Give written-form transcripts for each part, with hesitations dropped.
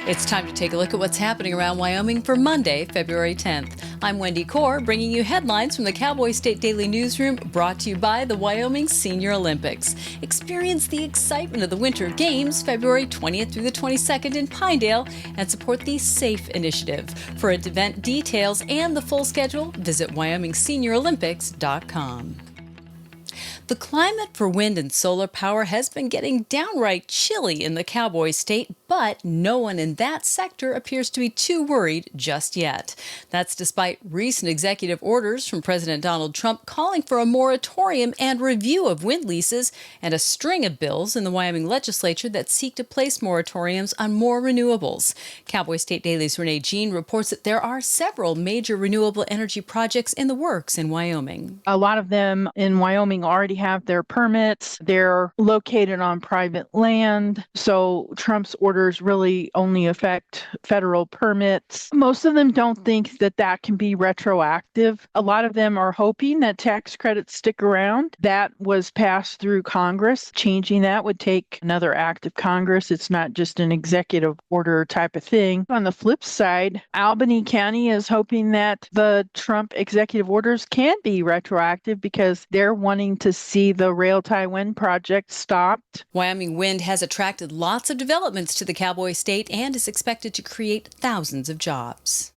It's time to take a look at what's happening around Wyoming for Monday, February 10th. I'm Wendy Corr, bringing you headlines from the Cowboy State Daily newsroom, brought to you by the Wyoming Senior Olympics. Experience the excitement of the Winter Games, February 20th through the 22nd in Pinedale, and support the SAFE initiative. For event details and the full schedule, visit WyomingSeniorOlympics.com. The climate for wind and solar power has been getting downright chilly in the Cowboy State, but no one in that sector appears to be too worried just yet. That's despite recent executive orders from President Donald Trump calling for a moratorium and review of wind leases, and a string of bills in the Wyoming legislature that seek to place moratoriums on more renewables. Cowboy State Daily's Renee Jean reports that there are several major renewable energy projects in the works in Wyoming. A lot of them in Wyoming already have their permits. They're located on private land. So Trump's orders really only affect federal permits. Most of them don't think that that can be retroactive. A lot of them are hoping that tax credits stick around. That was passed through Congress. Changing that would take another act of Congress. It's not just an executive order type of thing. On the flip side, Albany County is hoping that the Trump executive orders can be retroactive because they're wanting to see the Rail Tie Wind project stopped. Wyoming Wind has attracted lots of developments to the Cowboy State and is expected to create thousands of jobs.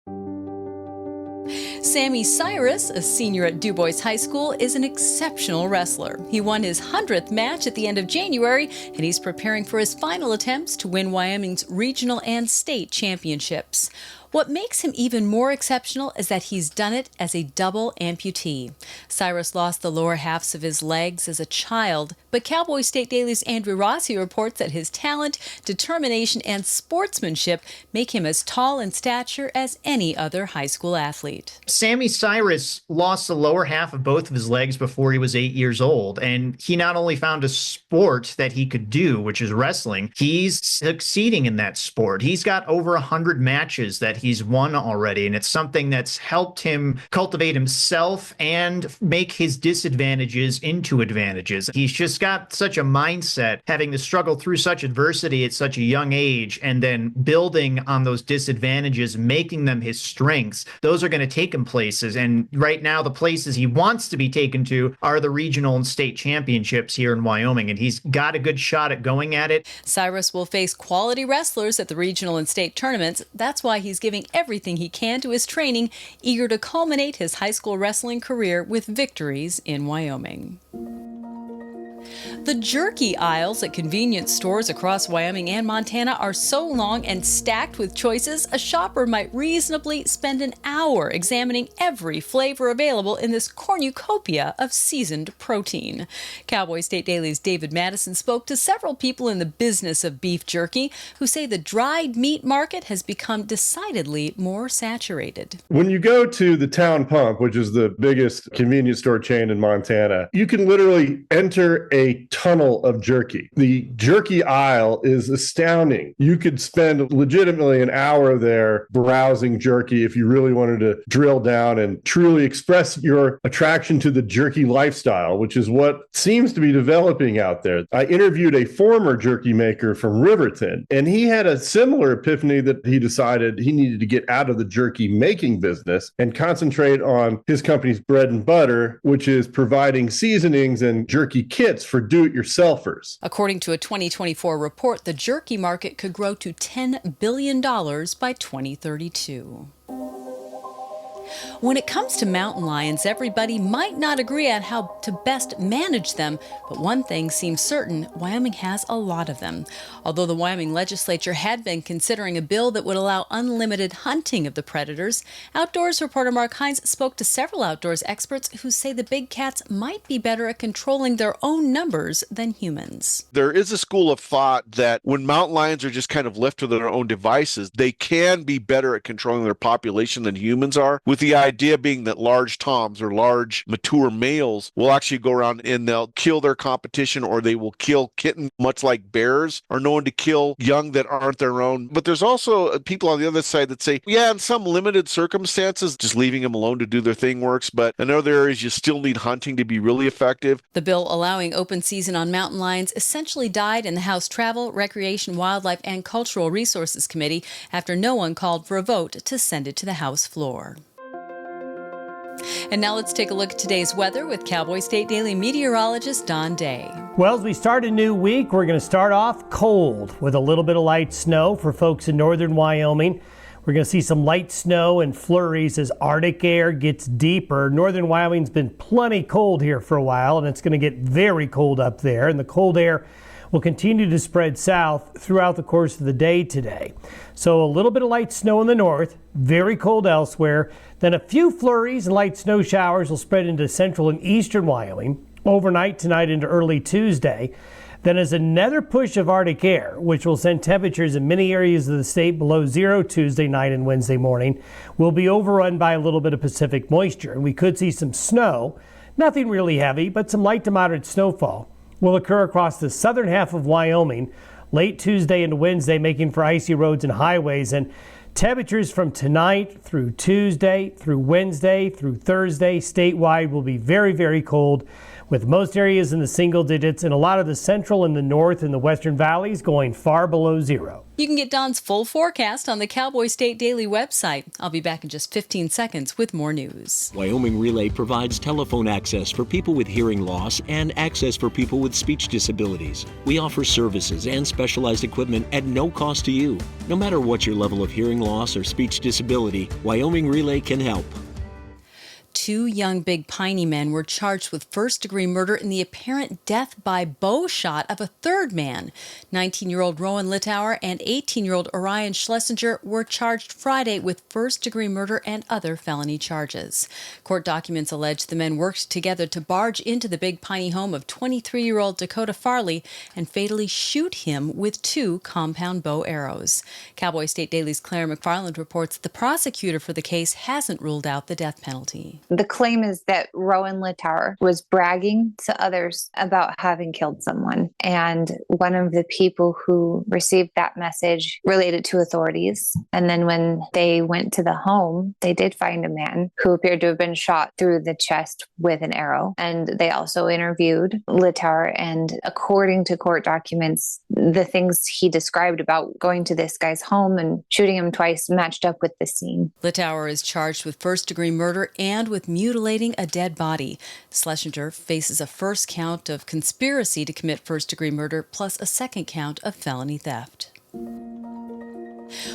Sammy Cyrus, a senior at Du Bois High School, is an exceptional wrestler. He won his 100th match at the end of January, and he's preparing for his final attempts to win Wyoming's regional and state championships. What makes him even more exceptional is that he's done it as a double amputee. Cyrus lost the lower halves of his legs as a child, but Cowboy State Daily's Andrew Rossi reports that his talent, determination, and sportsmanship make him as tall in stature as any other high school athlete. Sammy Cyrus lost the lower half of both of his legs before he was 8 years old, and he not only found a sport that he could do, which is wrestling, he's succeeding in that sport. He's got over 100 matches that he's won already, and it's something that's helped him cultivate himself and make his disadvantages into advantages. He's just got such a mindset, having to struggle through such adversity at such a young age and then building on those disadvantages, making them his strengths. Those are going to take him places, and right now the places he wants to be taken to are the regional and state championships here in Wyoming, and he's got a good shot at going at it. Cyrus will face quality wrestlers at the regional and state tournaments. That's why he's giving everything he can to his training, eager to culminate his high school wrestling career with victories in Wyoming. The jerky aisles at convenience stores across Wyoming and Montana are so long and stacked with choices, a shopper might reasonably spend an hour examining every flavor available in this cornucopia of seasoned protein. Cowboy State Daily's David Madison spoke to several people in the business of beef jerky who say the dried meat market has become decidedly more saturated. When you go to the Town Pump, which is the biggest convenience store chain in Montana, you can literally enter a tunnel of jerky. The jerky aisle is astounding. You could spend legitimately an hour there browsing jerky if you really wanted to drill down and truly express your attraction to the jerky lifestyle, which is what seems to be developing out there. I interviewed a former jerky maker from Riverton, and he had a similar epiphany that he decided he needed to get out of the jerky making business and concentrate on his company's bread and butter, which is providing seasonings and jerky kits for do-it-yourselfers. According to a 2024 report, the jerky market could grow to $10 billion by 2032. When it comes to mountain lions, everybody might not agree on how to best manage them, but one thing seems certain: Wyoming has a lot of them. Although the Wyoming legislature had been considering a bill that would allow unlimited hunting of the predators, Outdoors reporter Mark Hines spoke to several outdoors experts who say the big cats might be better at controlling their own numbers than humans. There is a school of thought that when mountain lions are just kind of left to their own devices, they can be better at controlling their population than humans are. With the idea being that large toms or large mature males will actually go around and they'll kill their competition, or they will kill kittens, much like bears are known to kill young that aren't their own. But there's also people on the other side that say, yeah, in some limited circumstances, just leaving them alone to do their thing works. But in other areas, you still need hunting to be really effective. The bill allowing open season on mountain lions essentially died in the House Travel, Recreation, Wildlife, and Cultural Resources Committee after no one called for a vote to send it to the House floor. And now let's take a look at today's weather with Cowboy State Daily meteorologist Don Day. Well, as we start a new week, we're going to start off cold with a little bit of light snow for folks in northern Wyoming. We're going to see some light snow and flurries as Arctic air gets deeper. Northern Wyoming's been plenty cold here for a while, and it's going to get very cold up there. And the cold air will continue to spread south throughout the course of the day today. So a little bit of light snow in the north, very cold elsewhere. Then a few flurries and light snow showers will spread into central and eastern Wyoming overnight tonight into early Tuesday. Then as another push of Arctic air, which will send temperatures in many areas of the state below zero Tuesday night and Wednesday morning, will be overrun by a little bit of Pacific moisture. And we could see some snow, nothing really heavy, but some light to moderate snowfall will occur across the southern half of Wyoming late Tuesday into Wednesday, making for icy roads and highways. And temperatures from tonight through Tuesday, through Wednesday, through Thursday, statewide will be very, very cold, with most areas in the single digits and a lot of the central and the north and the western valleys going far below zero. You can get Don's full forecast on the Cowboy State Daily website. I'll be back in just 15 seconds with more news. Wyoming Relay provides telephone access for people with hearing loss and access for people with speech disabilities. We offer services and specialized equipment at no cost to you. No matter what your level of hearing loss or speech disability, Wyoming Relay can help. 2 young Big Piney men were charged with first-degree murder in the apparent death by bow shot of a third man. 19-year-old Rowan Littauer and 18-year-old Orion Schlesinger were charged Friday with first-degree murder and other felony charges. Court documents allege the men worked together to barge into the Big Piney home of 23-year-old Dakota Farley and fatally shoot him with 2 compound bow arrows. Cowboy State Daily's Claire McFarland reports the prosecutor for the case hasn't ruled out the death penalty. The claim is that Rowan Littauer was bragging to others about having killed someone. And one of the people who received that message related to authorities. And then when they went to the home, they did find a man who appeared to have been shot through the chest with an arrow. And they also interviewed Littauer. And according to court documents, the things he described about going to this guy's home and shooting him twice matched up with the scene. Littauer is charged with first-degree murder and with mutilating a dead body. Schlesinger faces a first count of conspiracy to commit first-degree murder plus a second count of felony theft.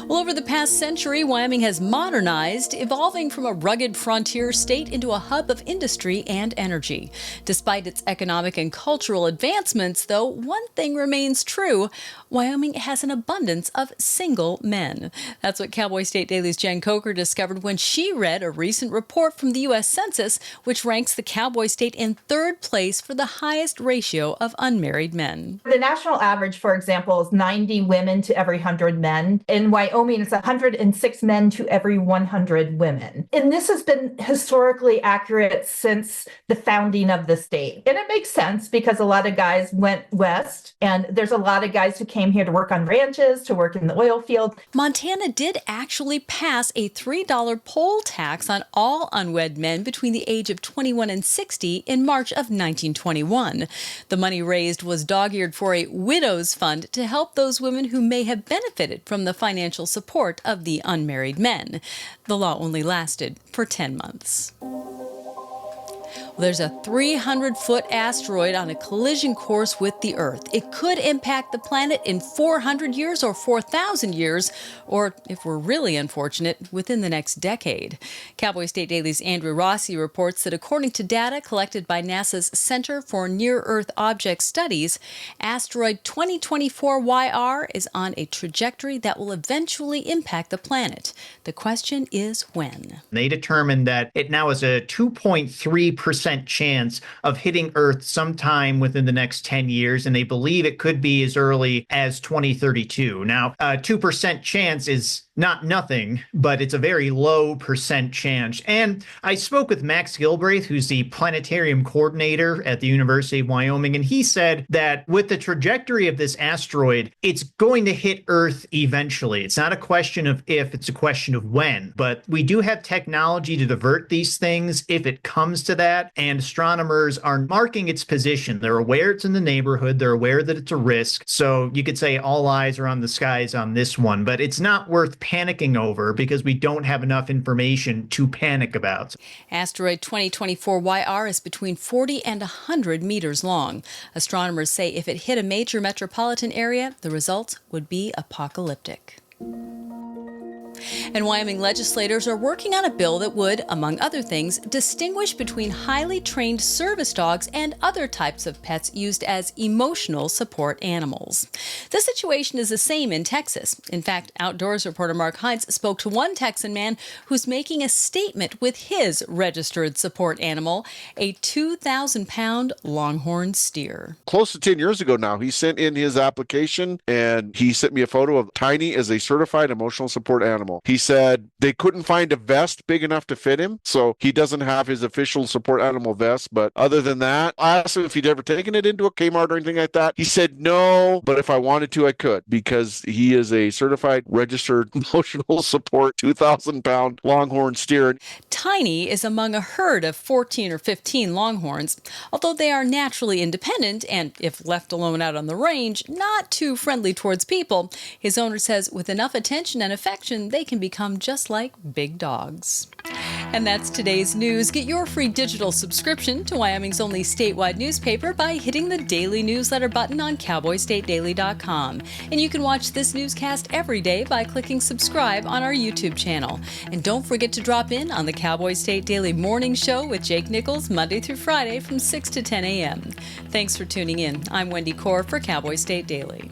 Well, over the past century, Wyoming has modernized, evolving from a rugged frontier state into a hub of industry and energy. Despite its economic and cultural advancements, though, one thing remains true. Wyoming has an abundance of single men. That's what Cowboy State Daily's Jen Coker discovered when she read a recent report from the U.S. Census, which ranks the Cowboy State in 3rd place for the highest ratio of unmarried men. The national average, for example, is 90 women to every 100 men. In Wyoming, it's 106 men to every 100 women. And this has been historically accurate since the founding of the state. And it makes sense because a lot of guys went west, and there's a lot of guys who came here to work on ranches, to work in the oil field. Montana did actually pass a $3 poll tax on all unwed men between the age of 21 and 60 in March of 1921. The money raised was dog-eared for a widow's fund to help those women who may have benefited from the financial support of the unmarried men. The law only lasted for 10 months. There's a 300-foot asteroid on a collision course with the Earth. It could impact the planet in 400 years or 4,000 years, or if we're really unfortunate, within the next decade. Cowboy State Daily's Andrew Rossi reports that according to data collected by NASA's Center for Near-Earth Object Studies, asteroid 2024 YR is on a trajectory that will eventually impact the planet. The question is when. They determined that it now has a 2.3% 2% chance of hitting Earth sometime within the next 10 years, and they believe it could be as early as 2032. Now, 2% chance is not nothing, but it's a very low percent chance. And I spoke with Max Gilbraith, who's the planetarium coordinator at the University of Wyoming, and he said that with the trajectory of this asteroid, it's going to hit Earth eventually. It's not a question of if, it's a question of when. But we do have technology to divert these things if it comes to that, and astronomers are marking its position. They're aware it's in the neighborhood. They're aware that it's a risk. So you could say all eyes are on the skies on this one, but it's not worth panicking over because we don't have enough information to panic about. Asteroid 2024 YR is between 40 and 100 meters long. Astronomers say if it hit a major metropolitan area, the results would be apocalyptic. And Wyoming legislators are working on a bill that would, among other things, distinguish between highly trained service dogs and other types of pets used as emotional support animals. The situation is the same in Texas. In fact, Outdoors reporter Mark Hines spoke to one Texan man who's making a statement with his registered support animal, a 2,000-pound longhorn steer. Close to 10 years ago now, he sent in his application and he sent me a photo of Tiny as a certified emotional support animal. He said they couldn't find a vest big enough to fit him, so he doesn't have his official support animal vest. But other than that, I asked him if he'd ever taken it into a Kmart or anything like that. He said no, but if I wanted to, I could, because he is a certified, registered emotional support 2,000-pound longhorn steer. Tiny is among a herd of 14 or 15 longhorns. Although they are naturally independent and, if left alone out on the range, not too friendly towards people, his owner says with enough attention and affection, they can become just like big dogs. And that's today's news. Get your free digital subscription to Wyoming's only statewide newspaper by hitting the daily newsletter button on cowboystatedaily.com. And you can watch this newscast every day by clicking subscribe on our YouTube channel. And don't forget to drop in on the Cowboy State Daily Morning Show with Jake Nichols Monday through Friday from 6 to 10 a.m. Thanks for tuning in. I'm Wendy Corr for Cowboy State Daily.